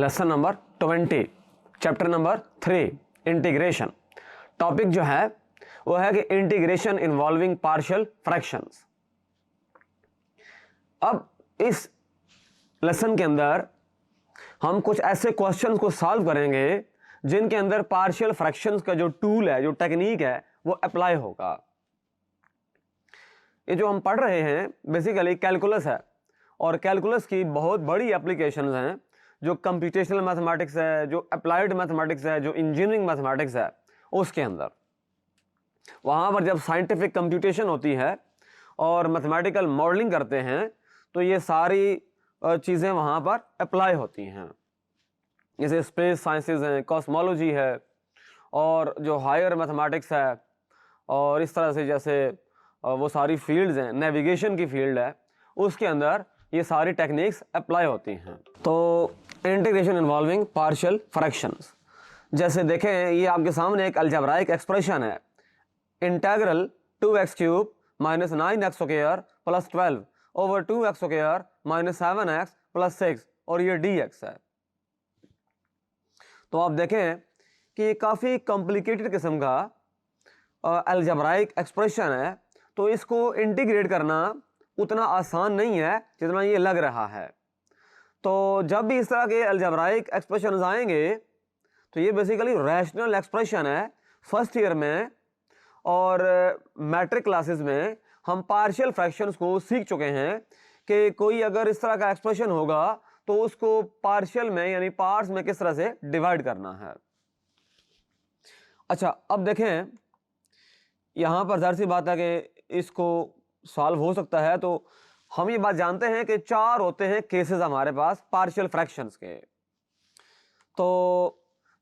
Lesson number 20 chapter number 3 integration. Topic जो है वो है कि इंटीग्रेशन इन्वॉल्विंग पार्शियल फ्रैक्शंस। अब इस लेसन के अंदर हम कुछ ऐसे क्वेश्चंस को सॉल्व करेंगे जिनके अंदर पार्शियल फ्रैक्शंस का जो टूल है, जो टेक्निक है, वो अप्लाई होगा। ये जो हम पढ़ रहे हैं बेसिकली कैलकुलस है, और कैलकुलस की बहुत बड़ी एप्लीकेशंस हैं, जो कंप्यूटेशनल मैथमेटिक्स है, जो अप्लाइड मैथमेटिक्स है, जो इंजीनियरिंग मैथमेटिक्स है, उसके अंदर वहाँ पर जब साइंटिफिक कंप्यूटेशन होती है और मैथमेटिकल मॉडलिंग करते हैं तो ये सारी चीज़ें वहाँ पर अप्लाई होती हैं। जैसे स्पेस साइंसेज हैं, कॉस्मोलॉजी है, और जो हायर मैथमेटिक्स है, और इस तरह से जैसे वो सारी फील्ड्स हैं, नेविगेशन की फील्ड है, उसके अंदर ये सारी टेक्निक्स अप्लाई होती हैं। तो इंटीग्रेशन इन्वॉल्विंग पार्शियल फ्रैक्शंस, जैसे देखें ये आपके सामने एक अलजेब्राइक एक्सप्रेशन है, integral 2x cube minus 9x square plus 12 over 2x square minus 7x plus 6, और ये dx है। तो आप देखें कि ये काफ़ी कॉम्प्लिकेटेड किस्म का अलजेब्राइक एक्सप्रेशन है, तो इसको इंटीग्रेट करना उतना आसान नहीं है जितना ये लग रहा है। तो जब भी इस तरह के अलजेब्राइक एक्सप्रेशन आएंगे तो ये बेसिकली रैशनल एक्सप्रेशन है। फर्स्ट ईयर में और मैट्रिक क्लासेस में हम पार्शियल फ्रैक्शंस को सीख चुके हैं कि कोई अगर इस तरह का एक्सप्रेशन होगा तो उसको पार्शियल में यानी पार्ट्स में किस तरह से डिवाइड करना है। अच्छा, अब देखें यहाँ पर जाहिर सी बात है कि इसको सॉल्व हो सकता है। तो हम ये बात जानते हैं कि 4 होते हैं केसेस हमारे पास पार्शियल फ्रैक्शंस के। तो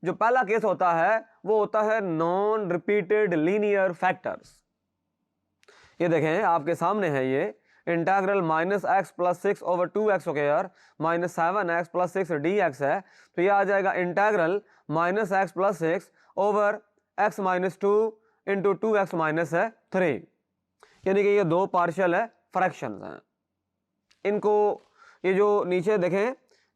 जो पहला केस होता है वो होता है नॉन रिपीटेड लीनियर फैक्टर्स। ये देखें आपके सामने है, ये integral minus x plus 6 over 2x square minus 7x plus 6 dx है। तो ये आ जाएगा integral minus x plus 6 over x minus 2 into 2x minus 3, यानी कि ये 2 पार्शियल है फ्रैक्शंस हैं। इनको ये जो नीचे देखें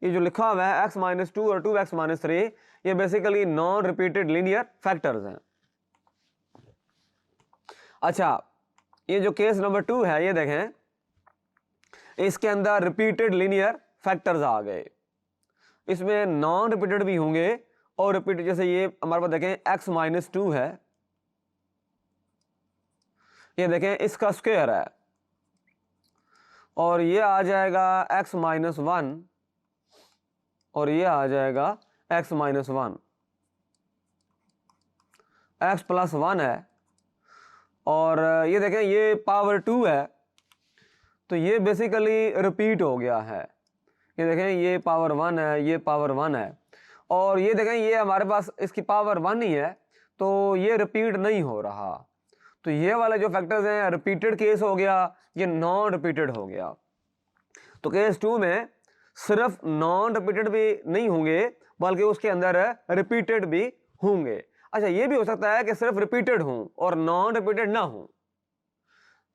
ये जो लिखा हुआ है x माइनस 2 और 2x माइनस 3, ये basically non repeated linear factors हैं। अच्छा, ये जो केस नंबर 2 है, ये देखें इसके अंदर रिपीटेड लीनियर फैक्टर्स आ गए। इसमें नॉन रिपीटेड भी होंगे और रिपीटेड, जैसे ये हमारे पास देखें x माइनस 2 है, ये देखें इसका स्क्वायर है, और ये आ जाएगा x माइनस 1, और ये आ जाएगा x माइनस 1, x प्लस 1 है, और ये देखें ये पावर 2 है, तो ये बेसिकली रिपीट हो गया है। ये देखें ये पावर 1 है, ये पावर 1 है, और ये देखें ये हमारे पास इसकी पावर 1 ही है, तो ये रिपीट नहीं हो रहा। तो ये वाले जो फैक्टर्स हैं रिपीटेड केस हो गया, ये नॉन रिपीटेड हो गया। तो केस 2 में सिर्फ नॉन रिपीटेड भी नहीं होंगे बल्कि उसके अंदर रिपीटेड भी होंगे। अच्छा, ये भी हो सकता है कि सिर्फ रिपीटेड हों और नॉन रिपीटेड ना हों।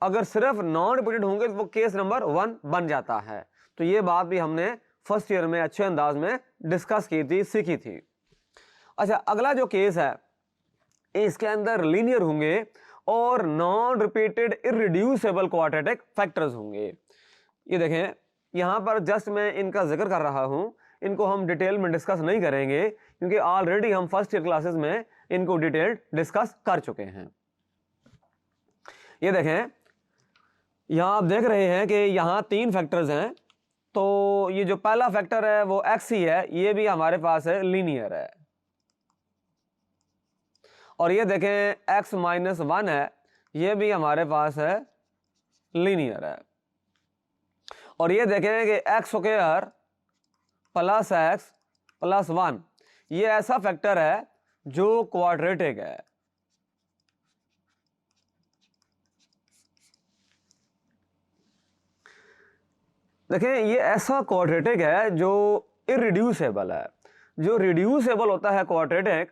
अगर सिर्फ नॉन रिपीटेड होंगे तो वो केस नंबर 1 बन जाता है। तो ये बात भी हमने फर्स्ट ईयर में अच्छे अंदाज में डिस्कस की थी, सीखी थी। अच्छा, अगला जो केस है इसके अंदर लीनियर होंगे और non repeated irreducible quadratic factors होंगे। ये देखें यहाँ पर जस्ट मैं इनका जिक्र कर रहा हूँ, इनको हम डिटेल में डिस्कस नहीं करेंगे क्योंकि ऑलरेडी हम फर्स्ट ईयर क्लासेस में इनको डिटेल्ड डिस्कस कर चुके हैं। ये देखें यहाँ आप देख रहे हैं कि यहाँ 3 फैक्टर्स हैं। तो ये जो पहला फैक्टर है वो x ही है, ये भी हमारे पास है लीनियर है, और ये देखें x माइनस 1 है, ये भी हमारे पास है लीनियर है, और ये देखें कि x square plus x plus 1, ये ऐसा फैक्टर है जो क्वाड्रेटिक है। देखें ये ऐसा क्वाड्रेटिक है जो इररिड्यूसेबल है। जो रिड्यूसेबल होता है क्वाड्रेटिक,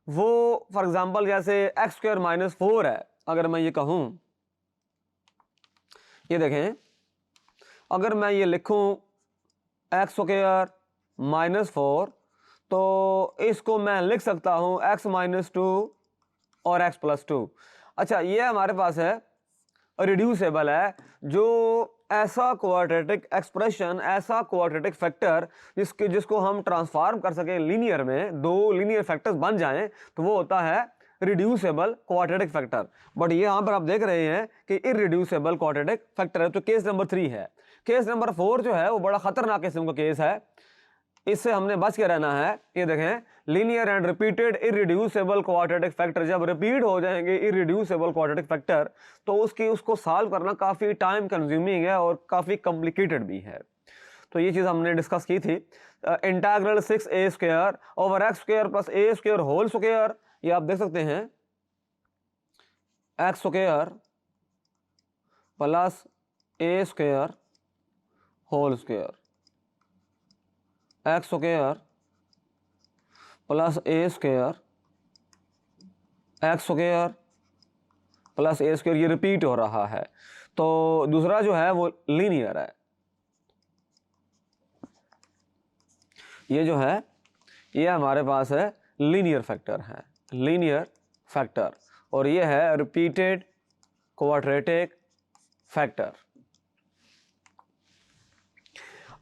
वो फॉर एग्जांपल जैसे एक्स स्क्वायर माइनस 4 है, अगर मैं ये कहूं, ये देखें अगर मैं ये लिखूं एक्स स्क्वायर -4, तो इसको मैं लिख सकता हूँ x - 2 और x + 2। अच्छा, ये हमारे पास है रिड्यूसेबल है, जो ऐसा क्वाड्रेटिक एक्सप्रेशन, ऐसा क्वाड्रेटिक फैक्टर जिसको हम ट्रांसफॉर्म कर सकें लीनियर में, दो लीनियर फैक्टर्स बन जाएं, तो वो होता है रिड्यूसेबल क्वाड्रेटिक फैक्टर। बट ये यहाँ पर आप देख रहे हैं कि इररिड्यूसेबल क्वाड्रेटिक फैक्टर है, तो केस नंबर 3 है। केस नंबर 4 जो है वो बड़ा खतरनाक किस्म का केस है, इससे हमने बच के रहना है। ये देखें, linear and repeated irreducible quadratic factor, जब रिपीट हो जाएंगे इररिड्यूसेबल क्वाड्रेटिक फैक्टर, तो उसको सॉल्व करना काफ़ी टाइम कंज्यूमिंग है और काफ़ी कॉम्प्लिकेटेड भी है। तो ये चीज़ हमने डिस्कस की थी। Integral 6a² over x² + a² whole square, ये आप देख सकते हैं, x² + a² whole square, x² + a², x² + a², ये रिपीट हो रहा है। तो दूसरा जो है वो लीनियर है, ये जो है ये हमारे पास है लीनियर फैक्टर है, लीनियर फैक्टर, और ये है रिपीटेड क्वाड्रेटिक फैक्टर।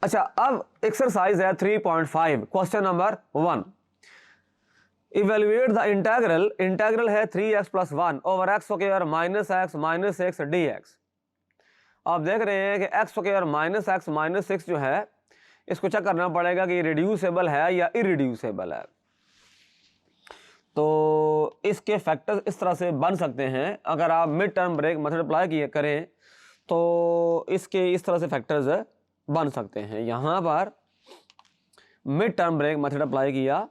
अच्छा, अब एक्सरसाइज है 3.5, question number 1। Evaluate the integral, integral है 3x + 1 over x² - x - 6 dx। आप देख रहे हैं कि x² - x - 6 जो है, इसको चेक करना पड़ेगा कि रिड्यूसेबल है या इररिड्यूसेबल है। तो इसके फैक्टर्स इस तरह से बन सकते हैं, अगर आप mid term break method apply करें तो इसके इस तरह से फैक्टर्स बन सकते हैं। यहाँ पर mid term break method apply किया,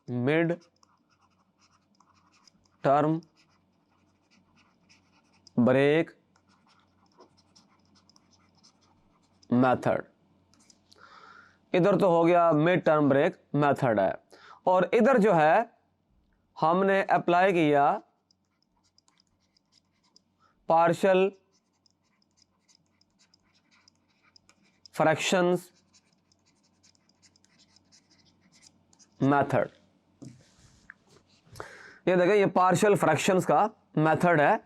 मिड टर्म ब्रेक मेथड, इधर तो हो गया मिड टर्म ब्रेक मेथड है, और इधर जो है हमने अप्लाई किया पार्शियल फ्रैक्शंस मेथड। ये देखें, ये पार्शियल फ्रैक्शंस का मेथड है,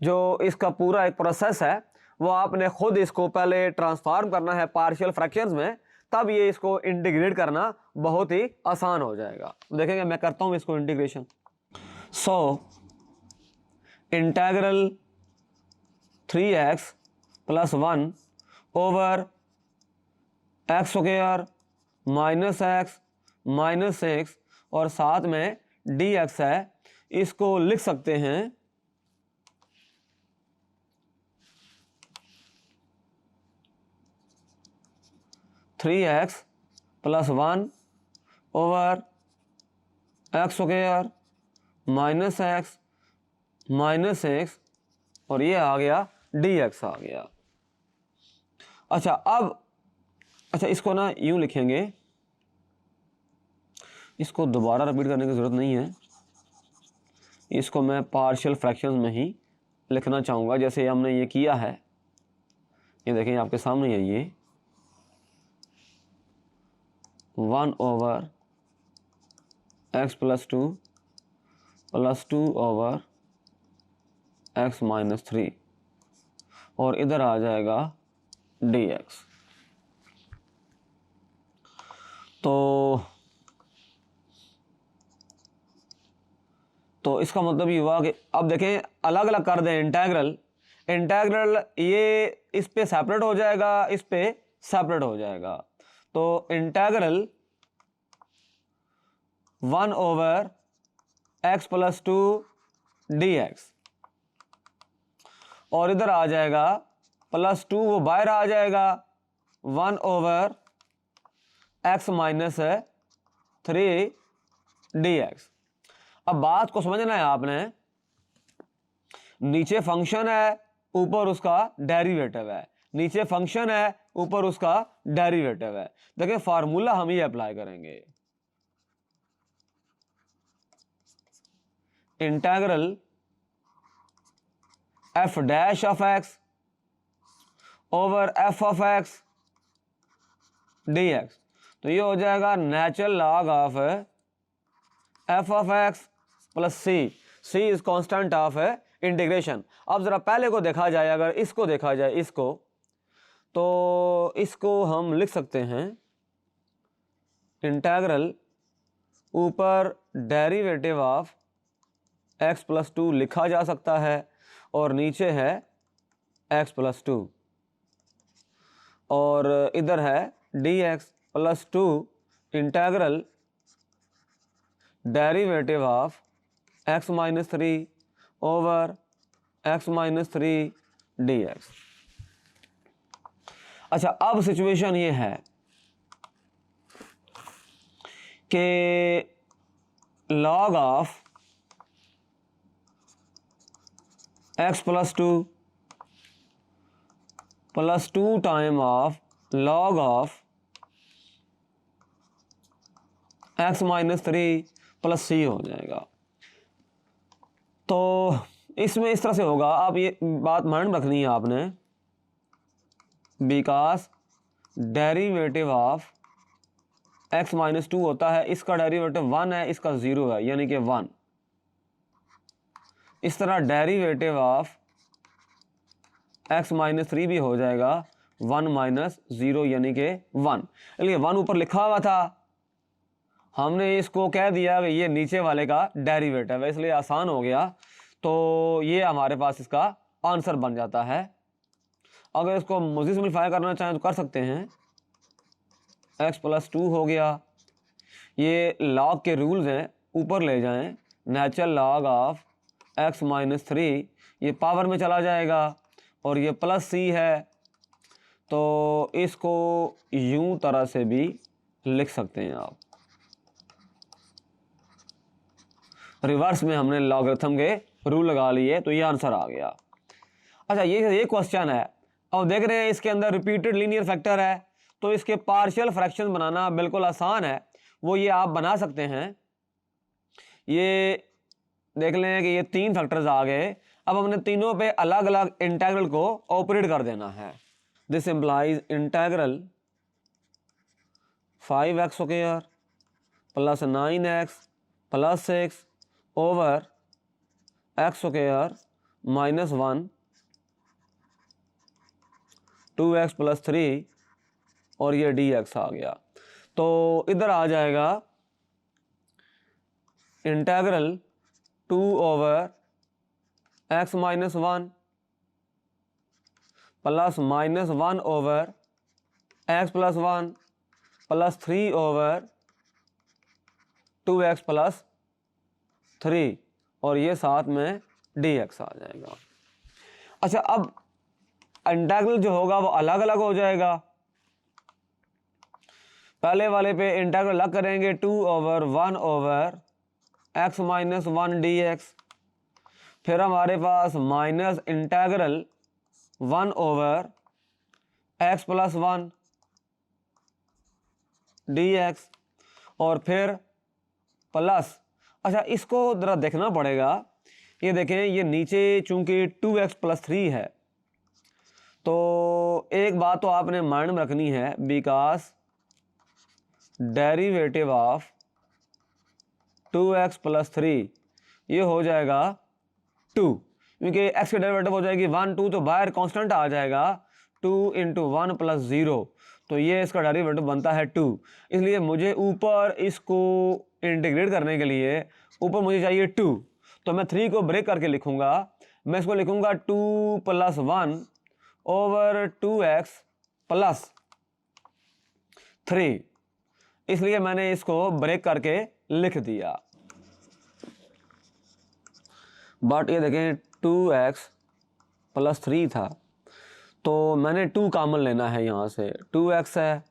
जो इसका पूरा एक प्रोसेस है, वो आपने खुद इसको पहले ट्रांसफॉर्म करना है पार्शियल फ्रैक्शंस में, तब ये इसको इंटीग्रेट करना बहुत ही आसान हो जाएगा। देखेंगे, मैं करता हूं इसको integration. So integral 3x + 1 over x² - x - 6 और साथ में dx है, इसको लिख सकते हैं 3x + 1 ओवर x² - x - 6, और ये आ गया dx आ गया। अच्छा, इसको ना यूं लिखेंगे, इसको दोबारा रिपीट करने की ज़रूरत नहीं है, इसको मैं पार्शियल फ्रैक्शंस में ही लिखना चाहूँगा, जैसे हमने ये किया है। ये देखें, आपके सामने है, ये 1 ओवर x + 2 + 2 ओवर x - 3, और इधर आ जाएगा dx। तो इसका मतलब ये हुआ कि अब देखें, अलग अलग कर दें इंटीग्रल, ये इस पे सेपरेट हो जाएगा, इस पे सेपरेट हो जाएगा। तो इंटीग्रल 1 ओवर x + 2 dx, और इधर आ जाएगा +2, वो बाहर आ जाएगा 1 ओवर x - 3 dx। अब बात को समझना है आपने, नीचे फंक्शन है, ऊपर उसका डेरिवेटिव है, नीचे फंक्शन है, ऊपर उसका डेरिवेटिव है। देखिए, फार्मूला हम ये अप्लाई करेंगे, integral f' of x over f of x d x. तो ये हो जाएगा natural log of f of x plus c is constant of integration. अब ज़रा पहले को देखा जाए, अगर इसको देखा जाए इसको, तो इसको हम लिख सकते हैं इंटेग्रल ऊपर derivative of x plus to लिखा जा सकता है और नीचे है एक्स प्लस टू, और इधर है D X plus two integral derivative of X minus three over X minus three D X. अच्छा, अब सिचुएशन ये है कि log of x plus two time of log of X minus three plus C हो जाएगा। तो इसमें इस तरह से होगा, आप ये बात माइंड रखनी है आपने, because derivative of X minus two होता है, इसका डेरिवेटिव वन है, इसका ज़ीरो है, यानी कि वन। इस तरह derivative of X minus three भी हो जाएगा वन माइनस ज़ीरो यानी कि वन। इसलिए वन ऊपर लिखा हुआ था, हमने इसको कह दिया कि ये नीचे वाले का डेरिवेटिव है, इसलिए आसान हो गया। तो ये हमारे पास इसका आंसर बन जाता है। अगर इसको मज़ीद सिम्प्लीफाई करना चाहें तो कर सकते हैं, एक्स प्लस टू हो गया, ये लॉग के रूल्स हैं, ऊपर ले जाएं, natural log of X minus three, ये पावर में चला जाएगा, और ये प्लस सी है, तो इसको यूं तरह से भी लिख सकते हैं आप। रिवर्स में हमने लॉगरिथम के रूल लगा लिए, तो ये आंसर आ गया। अच्छा, ये क्वेश्चन है, अब देख रहे हैं इसके अंदर रिपीटेड लीनियर फैक्टर है, तो इसके पार्शियल फ्रैक्शन बनाना बिल्कुल आसान है, वो ये आप बना सकते हैं। ये देख लें कि ये तीन फैक्टर्स आ गए, अब हमने तीनों पे अलग अलग इंटेग्रल को ऑपरेट कर देना है। This implies integral 5x square plus 9x plus 6 over x square minus 1 2x plus 3 और ये dx आ गया। तो इधर आ जाएगा integral 2 over x minus 1 plus minus 1 over x plus 1 plus 3 over 2x plus 3 और ये साथ में dx आ जाएगा। अच्छा, अब इंटेग्रल जो होगा वो अलग अलग हो जाएगा। पहले वाले पे इंटेग्रल अलग करेंगे, 2 over 1 over x minus 1 dx, फिर हमारे पास minus integral 1 over x plus 1 dx और फिर प्लस। अच्छा, इसको ज़रा देखना पड़ेगा, ये देखें, ये नीचे चूंकि 2x प्लस 3 है, तो एक बात तो आपने माइंड में रखनी है, because derivative of 2x plus 3 ये हो जाएगा 2, क्योंकि x की डेरिवेटिव हो जाएगी 1 2, तो बाहर कांस्टेंट आ जाएगा 2 इंटू 1 प्लस 0, तो ये इसका डेरिवेटिव बनता है 2। इसलिए मुझे ऊपर इसको इंटीग्रेट करने के लिए ऊपर मुझे चाहिए 2, तो मैं 3 को ब्रेक करके लिखूंगा, मैं इसको लिखूंगा 2 प्लस 1 ओवर 2x प्लस 3, इसलिए मैंने इसको ब्रेक करके लिख दिया। बट ये देखें 2x प्लस 3 था, तो मैंने 2 कॉमन लेना है, यहाँ से 2x है,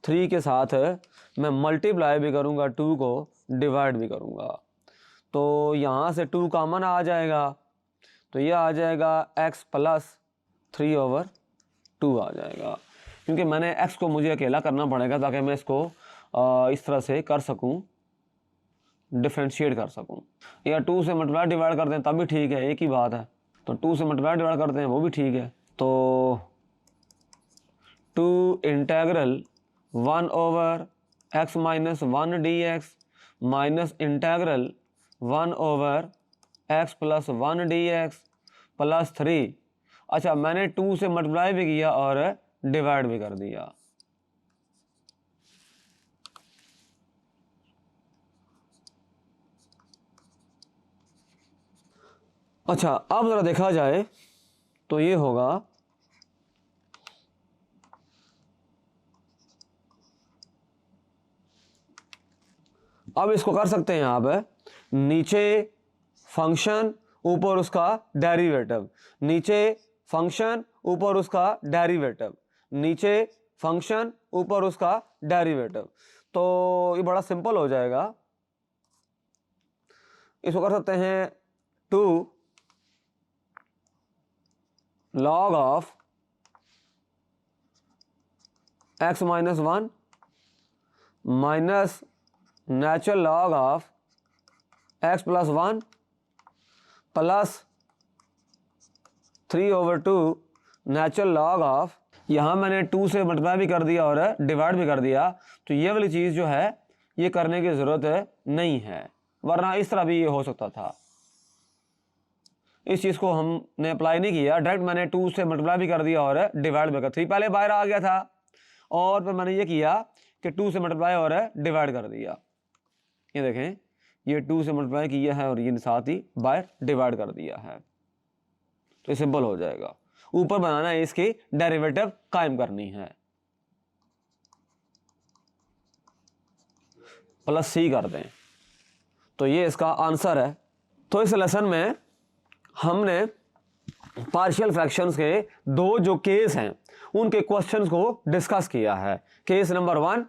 3 के साथ मैं मल्टीप्लाई भी करूँगा, 2 को डिवाइड भी करूँगा, तो यहाँ से 2 कॉमन आ जाएगा, तो ये आ जाएगा x प्लस 3 ओवर 2 आ जाएगा, क्योंकि मैंने x को मुझे अकेला करना पड़ेगा ताकि मैं इसको इस तरह से कर सकूं, डिफ्रेंशिएट कर सकूं। या 2 से मल्टीप्लाई डिवाइड कर दें तब भी ठीक है, एक ही बात है, तो 2 से मल्टीप्लाई डिवाइड करते हैं वो भी ठीक है। तो 2 integral 1/x-1 dx minus integral 1/x+1 dx plus 3। अच्छा, मैंने 2 से मल्टीप्लाई भी किया और डिवाइड भी कर दिया। अच्छा, अब जरा देखा जाए तो ये होगा अब इसको कर सकते हैं आप, नीचे फंक्शन ऊपर उसका डेरिवेटिव, नीचे फंक्शन ऊपर उसका डेरिवेटिव, नीचे फंक्शन ऊपर उसका डेरिवेटिव। तो ये बड़ा सिंपल हो जाएगा। इसको कर सकते हैं 2 log of x-1 minus natural log of x+1 plus 3/2 natural log of, यहाँ मैंने 2 से मल्टीप्लाई भी कर दिया और डिवाइड भी कर दिया, तो ये वाली चीज़ जो है ये करने की ज़रूरत नहीं है, वरना इस तरह भी ये हो सकता था। इस चीज़ को हमने अप्लाई नहीं किया, डायरेक्ट मैंने 2 से मल्टीप्लाई भी कर दिया और डिवाइड भी कर, 3 पहले बाहर आ गया था और फिर मैंने ये किया कि 2 से मल्टीप्लाई और डिवाइड कर दिया। ये देखें, ये 2 से मल्टीप्लाई किया है और ये साथ ही बाय डिवाइड कर दिया है, तो सिंपल हो जाएगा। ऊपर बनाना है, इसकी डेरिवेटिव कायम करनी है, प्लस सी कर दें, तो ये इसका आंसर है। तो इस लेसन में हमने पार्शियल फ्रैक्शंस के 2 जो केस हैं उनके क्वेश्चंस को डिस्कस किया है, केस नंबर 1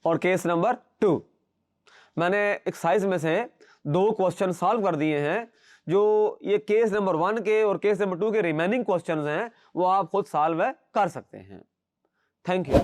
और केस नंबर 2। मैंने एक्सरसाइज में से 2 क्वेश्चन सॉल्व कर दिए हैं। जो ये केस नंबर 1 के और केस नंबर 2 के रिमेनिंग क्वेश्चंस हैं वो आप खुद सॉल्व कर सकते हैं। Thank you.